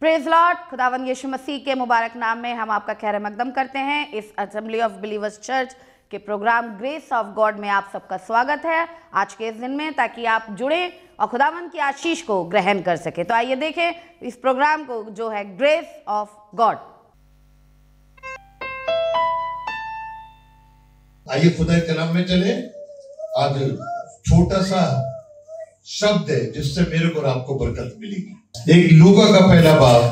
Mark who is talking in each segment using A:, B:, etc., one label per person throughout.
A: Praise Lord. खुदावंद यीशु मसीह के मुबारक नाम में हम आपका खैर मकदम करते हैं। इस असेंबली ऑफ बिलीवर्स चर्च के प्रोग्राम ग्रेस ऑफ गॉड में आप सबका स्वागत है आज के इस दिन में, ताकि आप जुड़े और खुदावंद की आशीष को ग्रहण कर सके। तो आइए देखें इस प्रोग्राम को जो है ग्रेस ऑफ गॉड।
B: आइए खुदा के कलाम में चले। आज छोटा सा शब्द है जिससे मेरे को और आपको बरकत मिलेगी। एक लूका का पहला बाब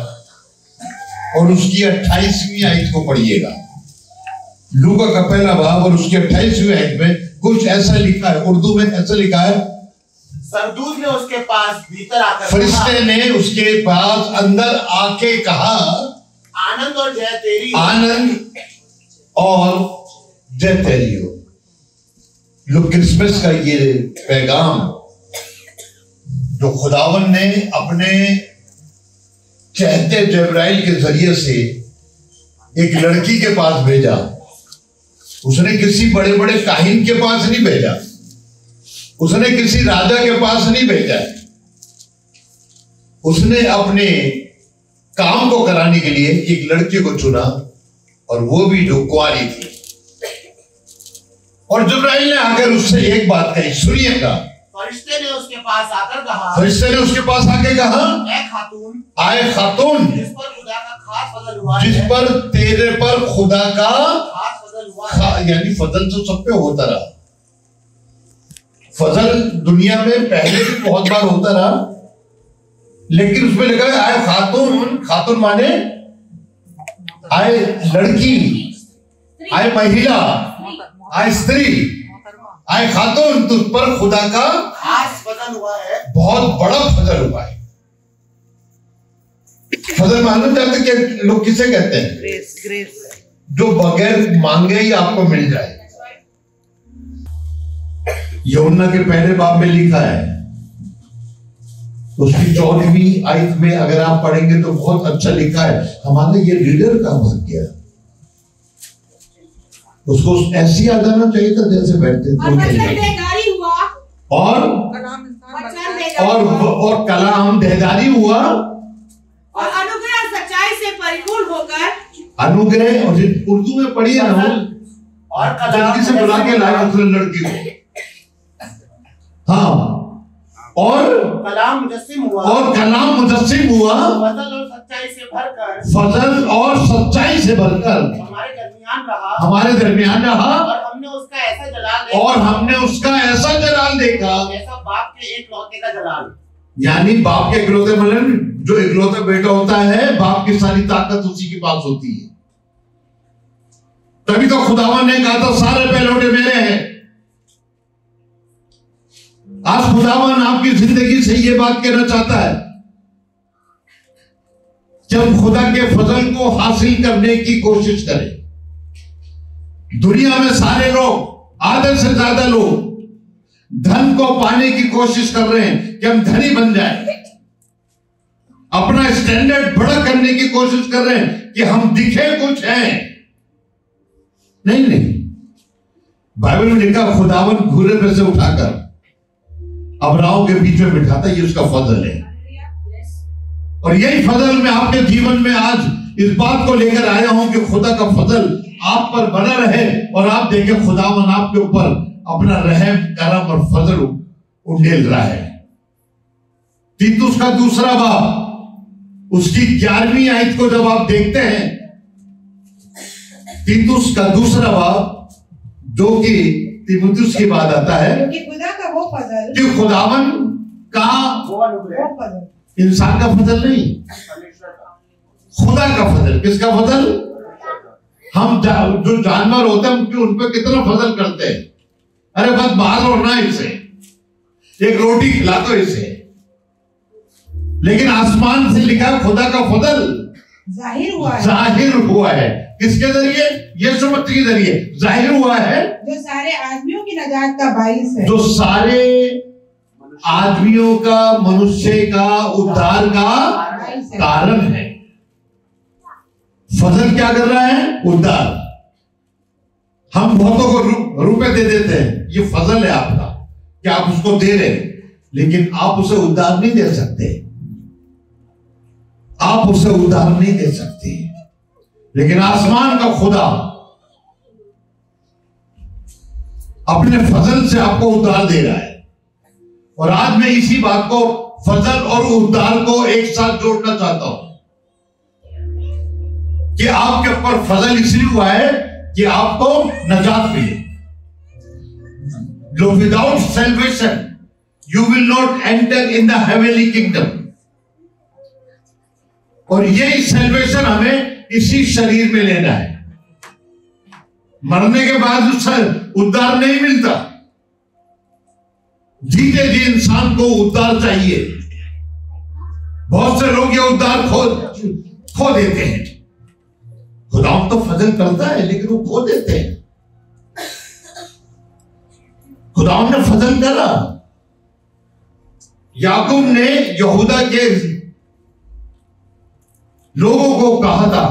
B: और उसकी 28वीं आयत को पढ़िएगा। लूका का पहला बाब और उसकी 28वीं आयत में कुछ ऐसा लिखा है, उर्दू में ऐसा लिखा है।
C: सरदूत ने उसके पास भीतर आकर
B: फरिश्ते ने उसके पास अंदर आके कहा,
C: आनंद और जय तेरी,
B: आनंद और जय तेरी हो। लोग क्रिसमस का ये पैगाम जो खुदावन ने अपने चहते जबराइल के जरिए से एक लड़की के पास भेजा। उसने किसी बड़े बड़े काहिन के पास नहीं भेजा, उसने किसी राजा के पास नहीं भेजा। उसने अपने काम को कराने के लिए एक लड़की को चुना, और वो भी जो कुंवारी थी। और जबराइल ने आकर उससे एक बात कही, सुनिएगा।
C: फरिश्ते ने उसके पास आकर कहा,
B: फरिश्ते ने उसके पास आके कहा, आए खातून,
C: जिस पर खुदा का खास फजल हुआ है,
B: जिस पर तेरे पर खुदा का
C: खास फजल हुआ है।
B: यानी फजल तो सब पे होता रहा। फजल दुनिया में पहले भी बहुत बार होता रहा, लेकिन उसमें लिखा है आए खातून। खातून माने आए लड़की, आए महिला, आए स्त्री, आए खातून, तुझ पर खुदा का
C: खास फजल हुआ है।
B: बहुत बड़ा फजल हुआ है। फजल मालूम जाते कि लोग किसे कहते हैं?
A: ग्रेस, ग्रेस
B: जो बगैर मांगे ही आपको मिल जाए। यूहन्ना के पहले बाब में लिखा है, उसकी 14वीं आयत में अगर आप पढ़ेंगे तो बहुत अच्छा लिखा है। हमारा ये रीडर का भाग्य, उसको ऐसी आ जाना चाहिए था जैसे बैठते थे। और कलाम देहदारी हुआ,
D: और अनुग्रह सच्चाई से परिपूर्ण होकर,
B: अनुग्रह, और उर्दू में पढ़ी है ना,
C: और
B: जल्दी से बुला के लाए लड़की को। हाँ, और
C: कलाम मुजस्सिम हुआ,
B: और कलाम मुजस्सिम हुआ,
C: फजल और सच्चाई से भरकर,
B: फजल और सच्चाई से भरकर
C: हमारे दरमियान रहा,
B: हमारे दरमियान रहा।
C: और हमने उसका ऐसा जलाल देखा,
B: और हमने उसका ऐसा जलाल देखा,
C: ऐसा बाप के एक लौते का जलाल।
B: यानी बाप के इकलौते मतलब जो इकलौता बेटा होता है, बाप की सारी ताकत उसी के पास होती है। तभी तो खुदावन ने कहा था सारे पहलौठे मेरे हैं। आज खुदावन आपकी जिंदगी से ये बात कहना चाहता है, जब खुदा के फजल को हासिल करने की कोशिश करें। दुनिया में सारे लोग, आधे से ज्यादा लोग धन को पाने की कोशिश कर रहे हैं कि हम धनी बन जाएं, अपना स्टैंडर्ड बड़ा करने की कोशिश कर रहे हैं कि हम दिखे कुछ हैं। नहीं नहीं, बाइबल में लिखा खुदावन घूरे पे से उठाकर अब्राहों के बीच में बिठाता, ये उसका फजल है। और यही फजल में आपके जीवन में आज इस बात को लेकर आया हूं कि खुदा का फजल आप पर बना रहे, और आप देखें खुदावन आपके ऊपर अपना रहम, करम और फजल उंडेल रहा है। तीतुस का दूसरा बाब उसकी 11वीं आयत को जब आप देखते हैं, तीतुस का दूसरा बाब जो कि तीमुथियुस की बात आता है
D: कि खुदा का वो फजल,
B: कि खुदावन का
C: वो अनुग्रह,
B: इंसान का फजल नहीं, खुदा का फजल। किसका फजल? हम जो जानवर होते हैं उन पर कितना फजल करते हैं। अरे बस बाहर और ना इसे, एक रोटी खिला दो इसे। लेकिन आसमान से लिखा खुदा का फजल
D: जाहिर हुआ है,
B: जाहिर हुआ है। किसके जरिए? यीशु मसीह के जरिए जाहिर हुआ है,
D: जो सारे आदमियों की नजात का बाइस है,
B: जो सारे आदमियों का, मनुष्य का उद्धार का कारण है। फजल क्या कर रहा है? उद्धार। हम बहुतों को रुपए दे देते हैं, ये फजल है आपका कि आप उसको दे रहे हैं, लेकिन आप उसे उद्धार नहीं दे सकते। आप उसे उद्धार नहीं दे सकते, लेकिन आसमान का खुदा अपने फजल से आपको उद्धार दे रहा है। और आज मैं इसी बात को, फजल और उद्धार को एक साथ जोड़ना चाहता हूं कि आपके ऊपर फजल इसलिए हुआ है कि आपको नजात मिले। जो without salvation you will not enter in the heavenly kingdom. और यही सेल्वेशन हमें इसी शरीर में लेना है। मरने के बाद उससे उद्धार नहीं मिलता। जीते जी इंसान को उद्धार चाहिए। बहुत से लोग ये उद्धार खो देते हैं। खुदा तो फजल करता है लेकिन वो खो देते हैं। खुदा ने फजल करा। याकूब ने यहूदा के लोगों को कहा था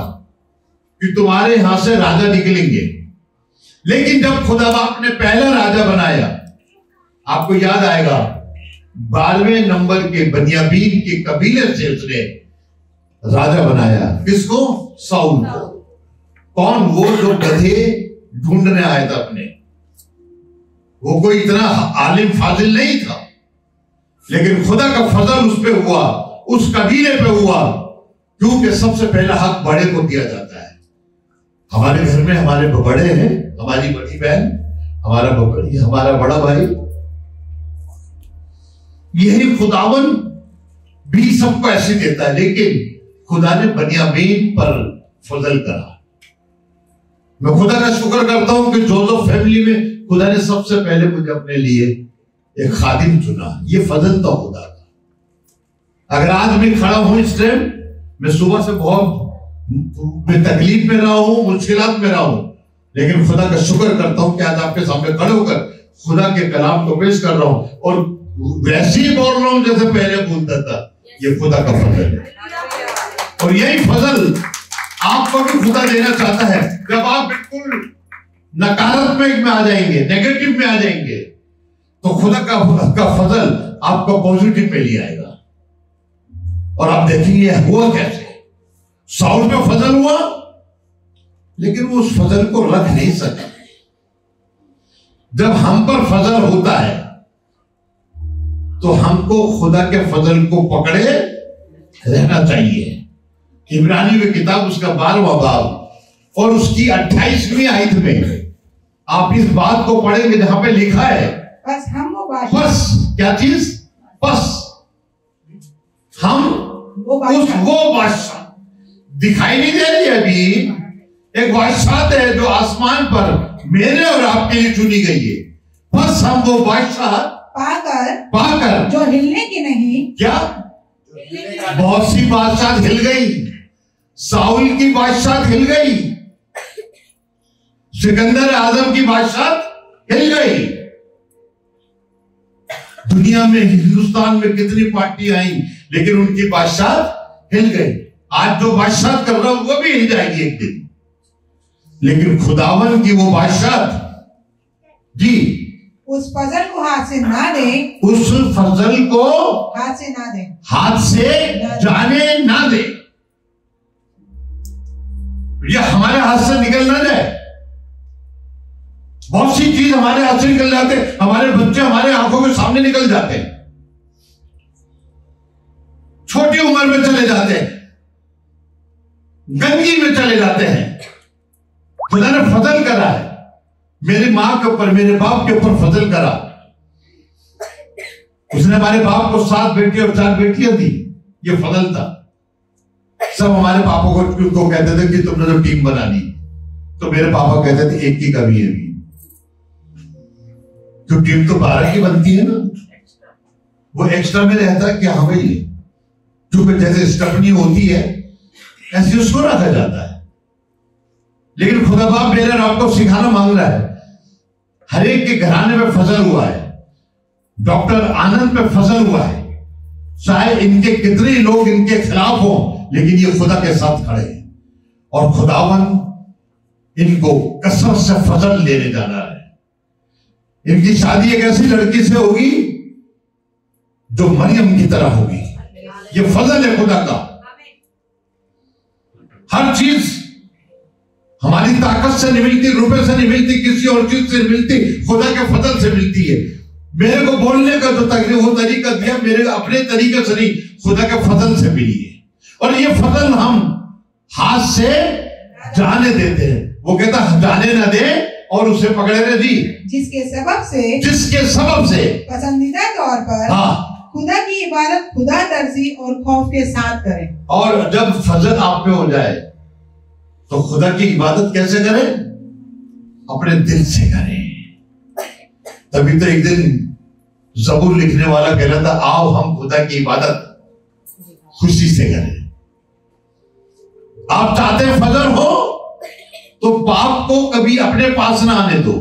B: कि तुम्हारे यहां से राजा निकलेंगे, लेकिन जब खुदा बाप ने पहला राजा बनाया, आपको याद आएगा 12वें नंबर के बनियामीन के कबीले से उसने राजा बनाया। किसको? साउल को। कौन? वो जो गधे ढूंढने आया था अपने। वो कोई इतना आलिम फाजिल नहीं था, लेकिन खुदा का फजल उस पे हुआ, उस कबीले पे हुआ, क्योंकि सबसे पहला हक बड़े को दिया जाता है। हमारे घर में हमारे बड़े हैं, हमारी बड़ी बहन, हमारा बड़ा भाई। यही खुदावन भी सबको ऐसे देता है, लेकिन खुदा ने बनियामीन पर फजल करा। मैं खुदा का शुक्र करता हूं कि जोसेफ फैमिली में खुदा ने सबसे पहले मुझे अपने लिए एक खादिम चुना। ये फजल था खुदा का। अगर आज मैं खड़ा हूं इस टाइम, मैं सुबह से बहुत तकलीफ में रहा हूं, मुश्किलात में रहा हूं, लेकिन खुदा का शुक्र करता हूं कि आज आपके सामने खड़े होकर खुदा के कलाम को पेश कर रहा हूं और वैसे ही बोल रहा हूं जैसे पहले बोलता था। ये खुदा का फजल है। और यही फजल आपको भी खुदा देना चाहता है। जब आप बिल्कुल नकारात्मक में आ जाएंगे, नेगेटिव में आ जाएंगे, तो खुदा का फजल आपको पॉजिटिव में ले आएगा। और आप देखेंगे हुआ कैसे। साउल पे फजल हुआ, लेकिन वो उस फजल को रख नहीं सका। जब हम पर फजल होता है तो हमको खुदा के फजल को पकड़े रहना चाहिए। इब्रानी की किताब उसका 12वां बाब और उसकी 28वीं आयत में आप इस बात को पढ़ेंगे जहां पे लिखा है,
E: बस हम वो
B: बस क्या चीज? बस हम वो बादशाह दिखाई नहीं दे रही अभी। एक बादशाह है जो आसमान पर मेरे और आपके लिए चुनी गई है। बस हम वो बादशाह पाकर
E: जो हिलने की नहीं।
B: क्या? बहुत सी बादशाह हिल गई। साउल की बादशाह हिल गई, सिकंदर आजम की बादशाह हिल गई। दुनिया में, हिंदुस्तान में कितनी पार्टी आई, लेकिन उनकी बादशाह हिल गई। आज जो बादशाह कर रहा हूं वो भी हिल जाएगी एक दिन, लेकिन खुदावन की वो बादशाह जी
E: उस फजल को हाथ से ना दे,
B: उस फजल को
E: हाथ से ना दे,
B: हाथ से जाने ना दे। ये हमारे हाथ से निकल ना जाए। बहुत सी चीज हमारे हाथ से निकल जाते, हमारे बच्चे हमारे आंखों के सामने निकल जाते हैं, छोटी उम्र में चले जाते हैं, गंदगी में चले जाते हैं। खुदा ने फजल करा है मेरी मां के ऊपर, मेरे बाप के ऊपर फजल करा। उसने हमारे बाप को 7 बेटी और 4 बेटियां दी। ये फजल था। सब हमारे पापा को कहते थे कि तुमने जो टीम बना ली, तो मेरे पापा कहते थे एक की कमी है भी, तो टीम तो 12 की बनती है ना। वो एक्स्ट्रा में रहता है कि हाँ भाई, क्योंकि जैसे स्टपनी होती है ऐसे उसको रखा जाता है। लेकिन खुदा बाप मेरे और आपको सिखाना मांग रहा है। हर एक के घराने में फजल हुआ है। डॉक्टर आनंद पे फजल हुआ है। चाहे इनके कितने लोग इनके खिलाफ हो, लेकिन ये खुदा के साथ खड़े हैं और खुदावन इनको कसरत से फजल लेने जाना है। इनकी शादी एक ऐसी लड़की से होगी जो मरियम की तरह होगी। ये फजल है खुदा का। चीज हमारी ताकत से नहीं मिलती, रुपए से नहीं मिलती, किसी और चीज से नहीं मिलती, खुदा के फजल से मिलती है। मेरे को बोलने का जो वो तरीका दिया, मेरे अपने तरीके से नहीं, खुदा के फजल से मिली है। और ये फजल हम हाथ से जाने देते हैं। वो कहता जाने ना दे और उसे पकड़े रहे जी,
E: जिसके सबब से पसंदीदा तौर पर खुदा की इबादत खुदा तरसी और खौफ के साथ करें। और
B: जब फजल आप पे हो जाए तो खुदा की इबादत कैसे करें? अपने दिल से करें। तभी तो एक दिन ज़बूर लिखने वाला कह रहा था, आओ हम खुदा की इबादत खुशी से करें। आप चाहते हैं फजल हो तो पाप को कभी अपने पास ना आने दो।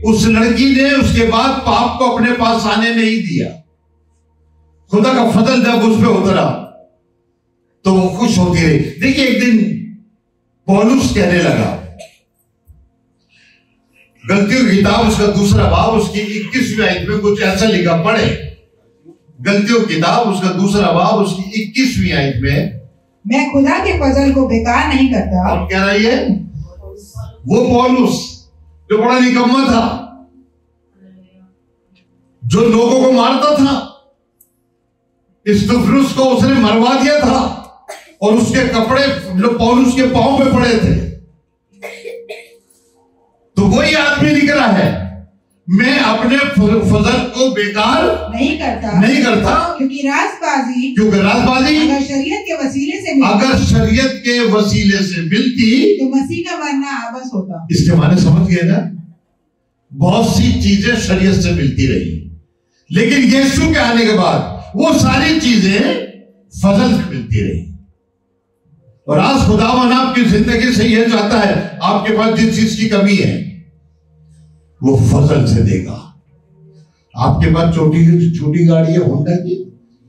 B: उस लड़की ने उसके बाद पाप को अपने पास आने नहीं दिया। खुदा का फजल जब उस पर उतरा तो वो खुश होती रही। देखिए एक दिन पौलुस कहने लगा, गलतियों की किताब उसका 2 बाब उसकी 21वीं आयत में कुछ ऐसा लिखा, पढ़े। गलतियों की किताब उसका 2 बाब उसकी 21वीं आयत में,
E: मैं खुदा के फजल को बेकार नहीं करता।
B: कौन कह रहा है? वो पौलुस जो बड़ा निकम्मा था, जो लोगों को मारता था, स्तिफनुस को उसने मरवा दिया था और उसके कपड़े पौलुस के पांव पे पड़े थे। तो वही आदमी लिख रहा है, मैं अपने फजल को बेकार नहीं करता
E: क्योंकि राजबाजी
B: अगर
E: शरीयत के वसीले से मिलती तो मसीह का मरना आबस होता।
B: इसके माने समझ गए ना? बहुत सी चीजें शरीयत से मिलती रही, लेकिन यीशु के आने के बाद वो सारी चीजें फजल से मिलती रही। और आज खुदावन आपकी जिंदगी से यह चाहता है, आपके पास जिस चीज की कमी है वो फजल से देगा। आपके पास छोटी गाड़ी है होंडा की,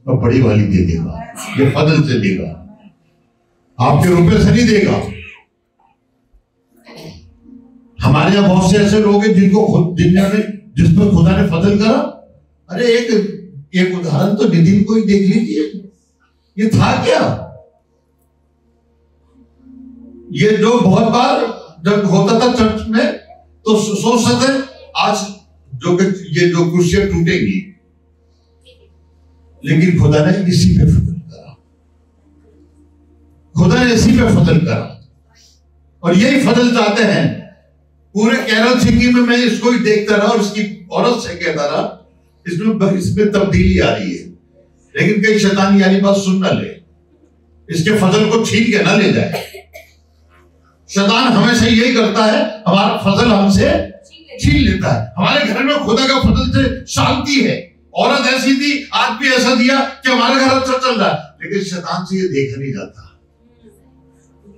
B: और बड़ी वाली दे देगा, ये फजल से देगा, आपके रुपए से नहीं देगा। हमारे यहाँ बहुत से ऐसे लोग हैं जिस पर खुदा ने फजल करा। अरे एक उदाहरण तो नितिन को ही देख लीजिए, ये था क्या? ये जो बहुत बार जब होता था चर्च में तो सोच सकते आज ये जो कुर्सियां टूटेंगी, लेकिन खुदा ने इसी पे फजल करा। खुदा ने इसी पे फजल करा और यही फजल चाहते हैं। पूरे केरल सिटी में मैं इसको ही देखता रहा और इसकी औरत से कहता रहा, इसमें तब्दीली आ रही है, लेकिन कई शैतानी यानी बात सुन ना ले, इसके फजल को छीन के ना ले जाए। शैतान हमेशा यही करता है, हमारा फजल हमसे छीन लेता है। हमारे घर में खुदा का फजल से शांति है। औरत ऐसी थी, आदमी ऐसा दिया कि हमारा घर अच्छा चल रहा है, लेकिन शैतान से ये देखा नहीं जाता।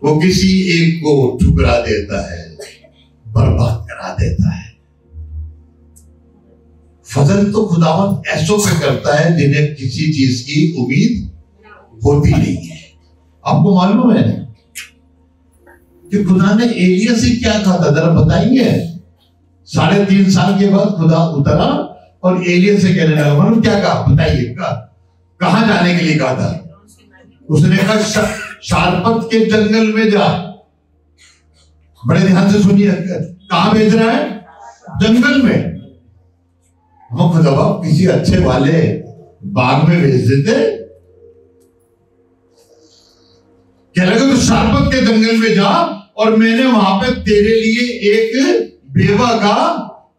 B: वो किसी एक को ठुकरा देता है, बर्बाद करा देता है। फजल तो खुदावन ऐसों पे करता है जिन्हें किसी चीज की उम्मीद होती नहीं है। आपको मालूम है कि खुदा ने एलिया से क्या कहा था, जरा बताएंगे? 3.5 साल के बाद खुदा उतरा और एलिया से कहने लगा, मालूम क्या कहा? बताइए, कहां जाने के लिए कहा था? उसने कहा शारपत के जंगल में जा। बड़े ध्यान से सुनिए, कहां भेज रहा है? जंगल में। हम खुदा किसी अच्छे वाले बाग में भेज देते। क्या लगा? तो शारपत के जंगल में जा और मैंने वहां पे तेरे लिए एक बेवा का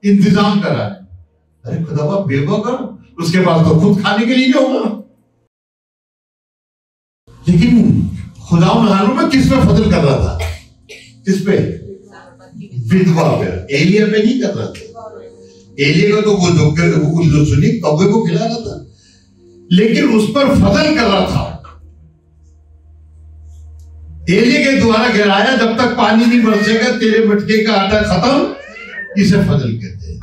B: इंतजाम करा है। अरे खुदा बेवा का, उसके पास तो खुद खाने के लिए नहीं होगा। लेकिन खुदा मालूम में किस पे फजल कर रहा था? किस पे? विधवा पे। एलिया पे नहीं कर रहा था। एलिया का तो वो सुनी कौवे को खिला रहा था, लेकिन उस पर फजल कर रहा था। एलिया के द्वारा गिराया, जब तक पानी नहीं बरसेगा तेरे मटके का आटा खत्म। इसे फजल कहते हैं।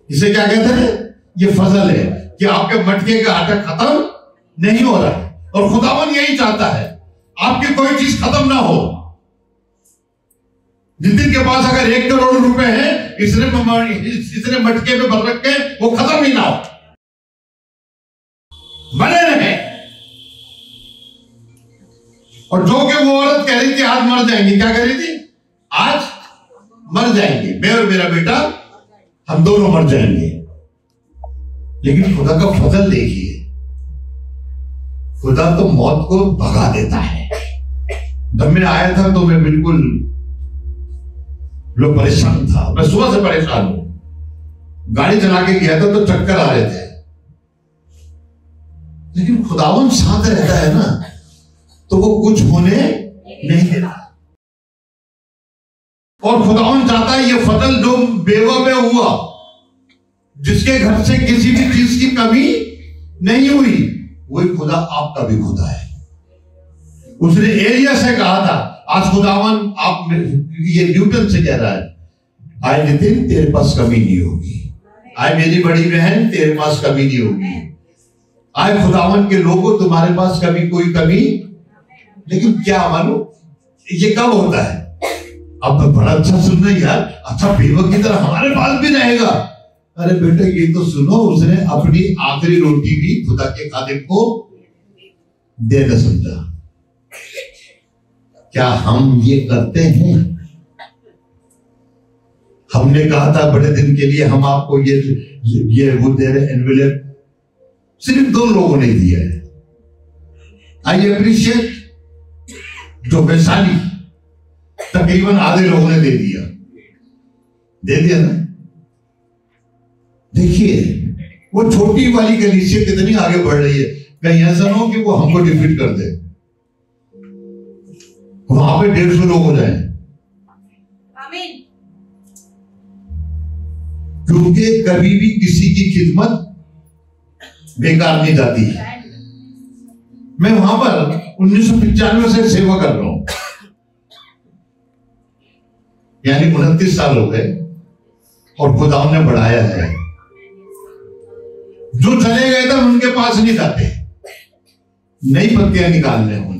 B: इसे क्या कहते हैं? ये फजल है कि आपके मटके का आटा खत्म नहीं हो रहा है। और खुदावन यही चाहता है, आपकी कोई चीज खत्म ना हो। नितिन के पास अगर 1 करोड़ रुपए है, इसने मटके में भर रखे, वो खत्म ही ना हो, बने रहे। और जो कि वो औरत कह रही थी आज मर जाएंगे, क्या कह रही थी? आज मर जाएंगे, मैं और मेरा बेटा हम दोनों मर जाएंगे। लेकिन खुदा का फजल देखिए, खुदा तो मौत को भगा देता है। जब मैं आया था तो मैं बिल्कुल परेशान था, मैं सुबह से परेशान हूं। गाड़ी चला के गया था तो चक्कर आ रहे थे, लेकिन खुदावन साथ रहता है ना, तो वो कुछ होने नहीं देता। और खुदावन चाहता है ये फजल जो बेवा में हुआ, जिसके घर से किसी भी चीज की कमी नहीं हुई, वही खुदा आपका भी खुदा है। उसने एलिया से कहा था, आज खुदावन आप, ये न्यूटन से कह रहा है, आए नितिन तेरे पास कमी नहीं होगी, आए मेरी बड़ी बहन तेरे पास कमी नहीं होगी, आए खुदावन के लोगों तुम्हारे पास कभी कोई कमी। लेकिन क्या मानो ये कब होता है? अब बड़ा अच्छा सुन रहे यार, अच्छा बेवक की तरह हमारे पास भी रहेगा। अरे बेटा ये तो सुनो, उसने अपनी आखिरी रोटी भी खुदा के खादिम को देना समझा। क्या हम ये करते हैं? हमने कहा था बड़े दिन के लिए हम आपको ये वो दे रहे एनवेलप, सिर्फ 2 लोगों ने दिया है। आई अप्रिशिएट जो वैशाली तकरीबन आधे लोगों ने दे दिया ना। देखिए वो छोटी वाली कलीसिया कितनी आगे बढ़ रही है। कहीं ऐसा ना हो कि वो हमको डिफीट कर दे, वहां पे 150 लोग हो जाए।
D: आमीन।
B: क्योंकि कभी भी किसी की खिदमत बेकार नहीं जाती है। मैं वहां पर 1995 से सेवा कर रहा हूं, यानी 29 साल हो गए, और खुदावन ने बढ़ाया है। जो चले गए थे उनके पास नहीं जाते, नई पत्तियां निकालने उनमें।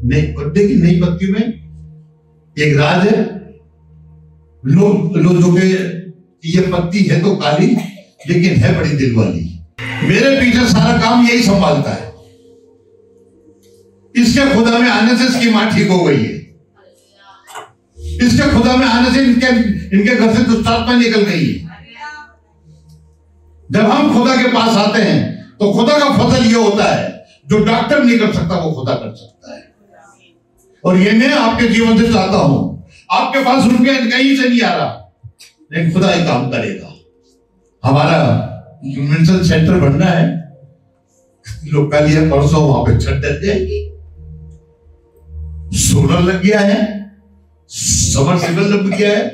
B: देखिए नई पत्ती में एक राज है। लोग जो के ये पत्ती है तो काली, लेकिन है बड़ी दिल वाली। मेरे पीछे सारा काम यही संभालता है। इसके खुदा में आने से इसकी मां ठीक हो गई है। इसके खुदा में आने से इनके घर से दुष्टात्मा निकल गई है। जब हम खुदा के पास आते हैं तो खुदा का फजल ये होता है, जो डॉक्टर नहीं कर सकता वो खुदा कर सकता है। और ये मैं आपके जीवन से चाहता हूं। आपके पास रुपया कहीं से नहीं आ रहा, लेकिन खुदा ये काम करेगा। हमारा कन्वेंशन सेंटर बनना है, लोग कल या परसों वहां पे छत डल जाएगी। सोलर लग गया है, समरसेबल लग गया है,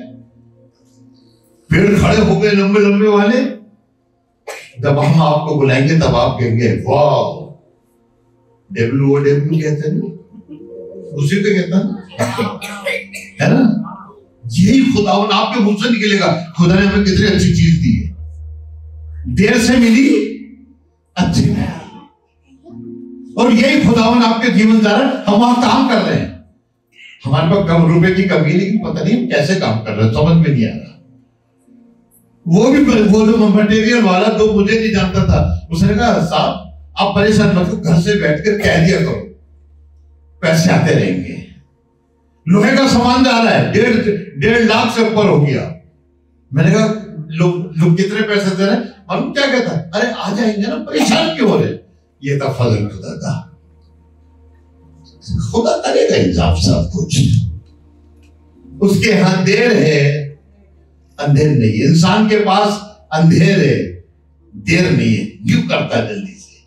B: पेड़ खड़े हो गए लंबे लंबे वाले। जब हम आपको बुलाएंगे तब आप कहेंगे वाह, WOW कहते हैं ना, उसी पे कहता है ना। यही खुदावन आपके मुंह से निकलेगा, खुदा ने हमें कितनी अच्छी चीज दी है, देर से मिली अच्छी है। और यही खुदावन आपके जीवन द्वारा हम वहां काम कर रहे हैं। हमारे पास कम रुपए की कमी, लेकिन पता नहीं कैसे काम कर रहे हैं, समझ में नहीं आ रहा। वो जो मटेरियल वाला तो मुझे नहीं जानता था, उसने कहा साहब आप परेशान मत हो, घर से बैठकर कह दिया करो, पैसे आते रहेंगे। लोहे का सामान जा रहा है, 1.5 लाख से ऊपर हो गया। मैंने कहा लोग कितने पैसे दे रहे हैं? हम क्या कहता है, अरे आ जाएंगे ना, परेशान क्यों हो रहे? ये था फजल खुदा का। खुदा करेगा इंसाफ सब कुछ। उसके यहां देर है, अंधेर नहीं है। इंसान के पास अंधेर है, देर नहीं है, क्यों करता है जल्दी से।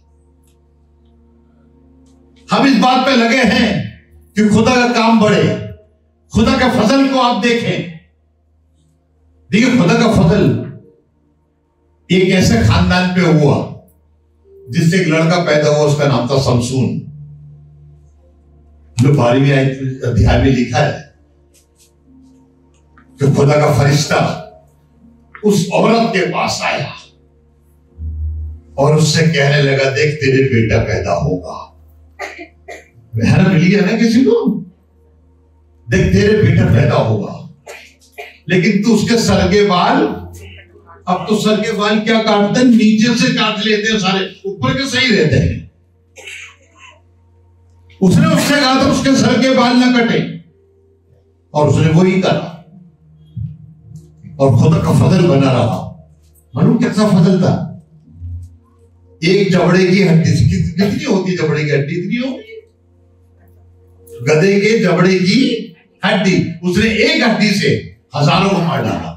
B: हम इस बात पे लगे हैं कि खुदा का काम बढ़े, खुदा का फजल को आप देखें। देखिए खुदा का फजल एक ऐसे खानदान पे हुआ जिससे एक लड़का पैदा हुआ, उसका नाम था शमसून, जो 12वें अध्याय में लिखा है कि खुदा का फरिश्ता उस औरत के पास आया और उससे कहने लगा, देख तेरे बेटा पैदा होगा। बहन मिल गया ना किसी को, देख तेरे बेटा पैदा होगा, लेकिन तू उसके सर के बाल, अब तो सर के बाल क्या काटते हैं, नीचे से काट लेते हैं सारे, ऊपर के सही रहते हैं। उसने उससे कहा था उसके सर के बाल न कटे, और उसने वही करा और खुदा का फजल बना रहा। मालूम कैसा फजल था? एक जबड़े की हड्डी से कितनी होती जबड़े की हड्डी? इतनी होगी, गधे के जबड़े की हड्डी। उसने एक हड्डी से हजारों को मार डाला।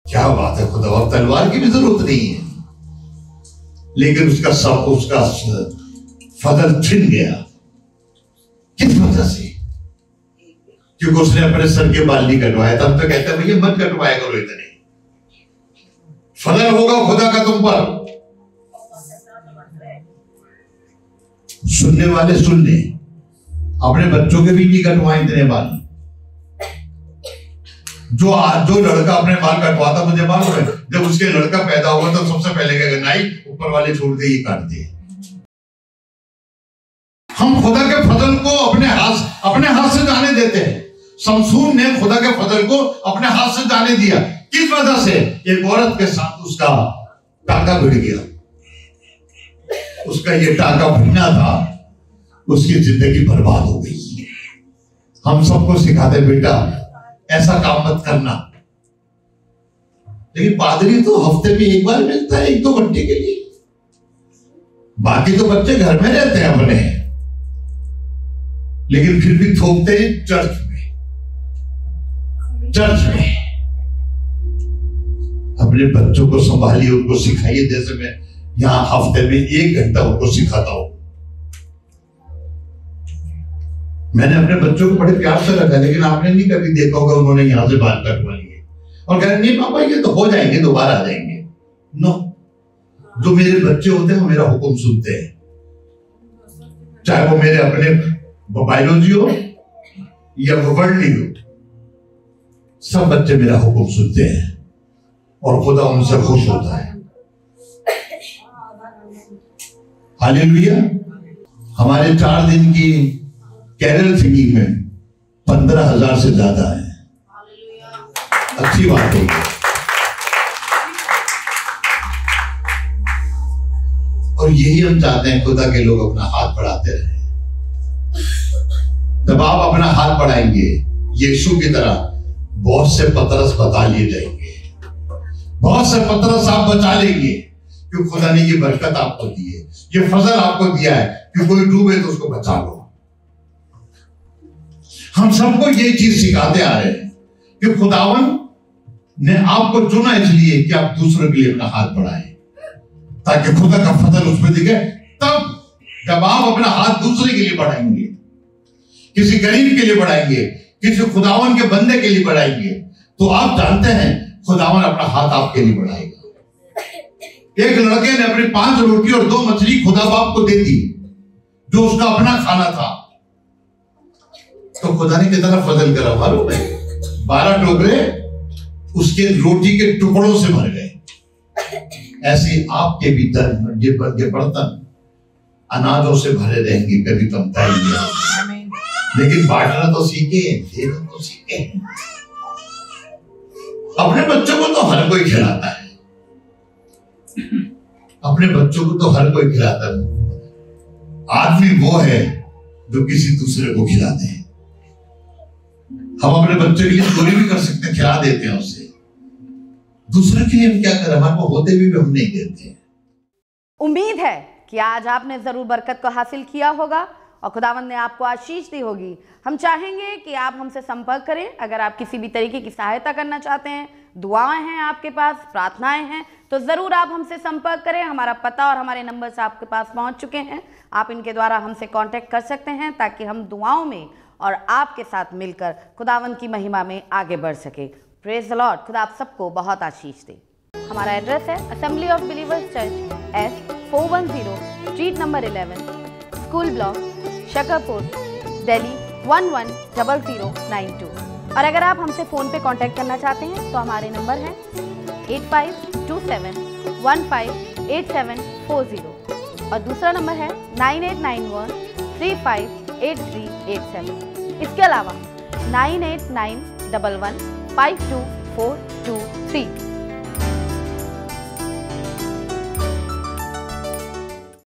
B: क्या बात है खुदा, अब तलवार की भी जरूरत नहीं है, लेकिन उसका फजल छिन गया। किस वजह से? क्योंकि उसने अपने सर के बाल नहीं कटवाए। तब तो कहते हैं भैया मत कटवाया करो इतने, फजल होगा खुदा का तुम पर। सुनने वाले सुन ले, अपने बच्चों के भी नहीं कटवाए इतने बाल। जो लड़का अपने बाल कटवाता, मुझे मालूम है जब उसके लड़का पैदा हुआ तो सबसे पहले क्या करना है, ऊपर वाले छोड़ दे, ये काट दे। हम खुदा के फजल को अपने हाथ से जाने देते हैं। शमसून ने खुदा के फजल को अपने हाथ से जाने दिया। किस वजह से? एक औरत के साथ उसका टाका भिड़ गया। उसका ये टाका भिड़ना था, उसकी जिंदगी बर्बाद हो गई। हम सबको सिखाते बेटा ऐसा काम मत करना, लेकिन पादरी तो हफ्ते में एक बार मिलता है 1-2 घंटे के लिए, बाकी तो बच्चे घर में रहते हैं अपने, लेकिन फिर भी थोपते हैं चर्च में। अपने बच्चों को संभालिए, उनको सिखाइए। जैसे मैं यहां हफ्ते में 1 घंटा उनको सिखाता हूं। मैंने अपने बच्चों को बड़े प्यार से रखा, लेकिन आपने नहीं कभी देखा होगा उन्होंने यहां से बाल कटवा लिए और कह रहे नहीं पापा ये तो हो जाएंगे, दोबारा आ जाएंगे। नो, जो मेरे बच्चे होते हैं वो मेरा हुक्म सुनते हैं, चाहे वो मेरे अपने बायोलॉजी हो या वर्ल्डली हो। सब बच्चे मेरा हुक्म सुनते हैं और खुदा उनसे खुश होता है। हालेलुया। हमारे 4 दिन की कैरल सिंगिंग में 15,000 से ज्यादा है। अच्छी बात है। और यही हम चाहते हैं, खुदा के लोग अपना हाथ बढ़ाते रहे। जब आप अपना हाथ बढ़ाएंगे यीशु की तरह, बहुत से पतरस बचा लिए जाएंगे, बहुत से पतरस आप बचा लेंगे, क्योंकि खुदा ने ये बरकत आपको दी है, ये फजल आपको दिया है कि कोई डूबे तो उसको बचा लो। हम सबको ये चीज सिखाते आ रहे हैं कि खुदावन ने आपको चुना इसलिए कि आप दूसरों के लिए अपना हाथ बढ़ाएं, ताकि खुदा का फजल उसमें दिखे। तब जब आप अपना हाथ दूसरे के लिए बढ़ाएंगे, किसी गरीब के लिए बढ़ाएंगे, किसी खुदावन के बंदे के लिए बढ़ाएंगे, तो आप जानते हैं खुदावन अपना हाथ आपके लिए बढ़ाएगा। एक लड़के ने अपनी 5 रोटी और 2 मछली खुदा बाप को दे दी, जो उसका अपना खाना था, तो खुदा ने कितना फजल करा मालूम है? 12 टोकरे उसके रोटी के टुकड़ों से भर गए। ऐसे आपके भीतर ये बर्तन अनाजों से भरे रहेंगे, कभी कमता ही नहीं। लेकिन बांटना तो सीखे, देना तो सीखे। अपने बच्चों को तो हर कोई खिलाता है, अपने बच्चों को तो हर कोई खिलाता है। आदमी वो है जो किसी दूसरे को खिलाते हैं। हम अपने बच्चों के लिए चोरी भी कर सकते हैं, खिला देते हैं उसे। दूसरे के लिए हम क्या करें? हमारे को होते भी हम नहीं देते हैं।
A: उम्मीद है कि आज आपने जरूर बरकत को हासिल किया होगा और खुदावंद ने आपको आशीष दी होगी। हम चाहेंगे कि आप हमसे संपर्क करें। अगर आप किसी भी तरीके की सहायता करना चाहते हैं, दुआएं हैं आपके पास, प्रार्थनाएं हैं, तो ज़रूर आप हमसे संपर्क करें। हमारा पता और हमारे नंबर्स आपके पास पहुंच चुके हैं। आप इनके द्वारा हमसे कांटेक्ट कर सकते हैं, ताकि हम दुआओं में और आपके साथ मिलकर खुदावंद की महिमा में आगे बढ़ सके। Praise the Lord. खुदा आप सबको बहुत आशीष दे। हमारा एड्रेस है assembly of believers church, S410 street number 11, school block, Shakarpur, Delhi 110092। और अगर आप हमसे फ़ोन पे कांटेक्ट करना चाहते हैं तो हमारे नंबर हैं 8527158740 और दूसरा नंबर है 9891358387। इसके अलावा 9891152423।